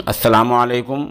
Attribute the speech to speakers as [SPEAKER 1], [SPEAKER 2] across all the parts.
[SPEAKER 1] अस्सलामुअलैकुम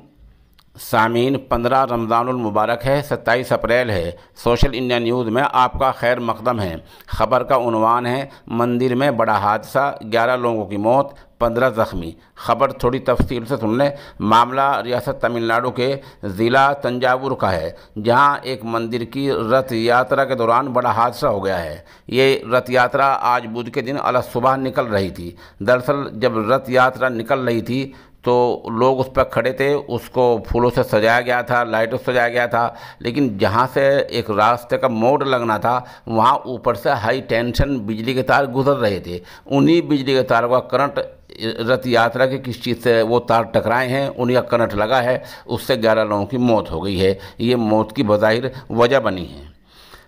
[SPEAKER 1] सामीन, 15 रमज़ानुल मुबारक है, 27 अप्रैल है। सोशल इंडिया न्यूज़ में आपका खैर मकदम है। ख़बर का उन्वान है, मंदिर में बड़ा हादसा, 11 लोगों की मौत, 15 ज़ख्मी। ख़बर थोड़ी तफसील से सुन लें। मामला रियासत तमिलनाडु के ज़िला तंजावुर का है, जहां एक मंदिर की रथ यात्रा के दौरान बड़ा हादसा हो गया है। ये रथ यात्रा आज बुध के दिन अल सुबह निकल रही थी। दरअसल जब रथ यात्रा निकल रही थी तो लोग उस पर खड़े थे, उसको फूलों से सजाया गया था, लाइटों से सजाया गया था, लेकिन जहाँ से एक रास्ते का मोड़ लगना था वहाँ ऊपर से हाई टेंशन बिजली के तार गुजर रहे थे। उन्हीं बिजली के तारों का करंट रथ यात्रा के किस चीज़ से वो तार टकराए हैं, उन्हीं का करंट लगा है, उससे 11 लोगों की मौत हो गई है। ये मौत की बज़ाहिर वजह बनी है।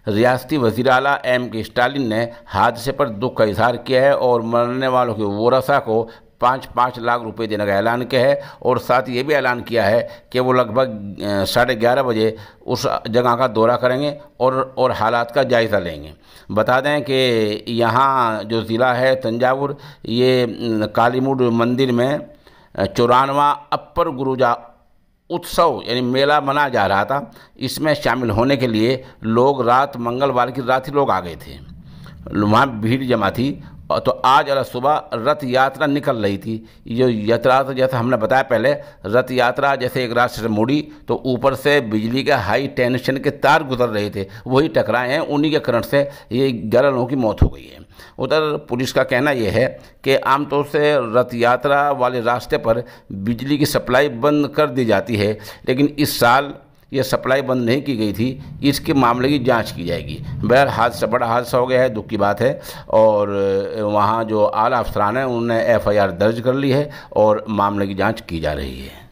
[SPEAKER 1] रियासती वज़ीर आला M.K. स्टालिन ने हादसे पर दुख का इजहार किया है और मरने वालों के वरसा को 5-5 लाख रुपए देने का ऐलान किया है और साथ ये भी ऐलान किया है कि वो लगभग 11:30 बजे उस जगह का दौरा करेंगे और हालात का जायज़ा लेंगे। बता दें कि यहाँ जो ज़िला है तंजावुर, ये कालीमुड मंदिर में 94वां अप्पर गुरुजा उत्सव यानी मेला मनाया जा रहा था। इसमें शामिल होने के लिए लोग मंगलवार की रात ही लोग आ गए थे, वहाँ भीड़ जमा थी। तो आज अल सुबह रथ यात्रा निकल रही थी। ये यात्रा तो जैसे हमने बताया पहले, रथ यात्रा जैसे एक रास्ते से मुड़ी तो ऊपर से बिजली के हाई टेंशन के तार गुजर रहे थे, वही टकराए हैं, उन्हीं के करंट से ये 11 लोगों की मौत हो गई है। उधर पुलिस का कहना यह है कि आमतौर से रथ यात्रा वाले रास्ते पर बिजली की सप्लाई बंद कर दी जाती है, लेकिन इस साल ये सप्लाई बंद नहीं की गई थी। इसके मामले की जांच की जाएगी। बड़ा हादसा हो गया है, दुख की बात है। और वहाँ जो आला अफसरान हैं उन्होंने FIR दर्ज कर ली है और मामले की जांच की जा रही है।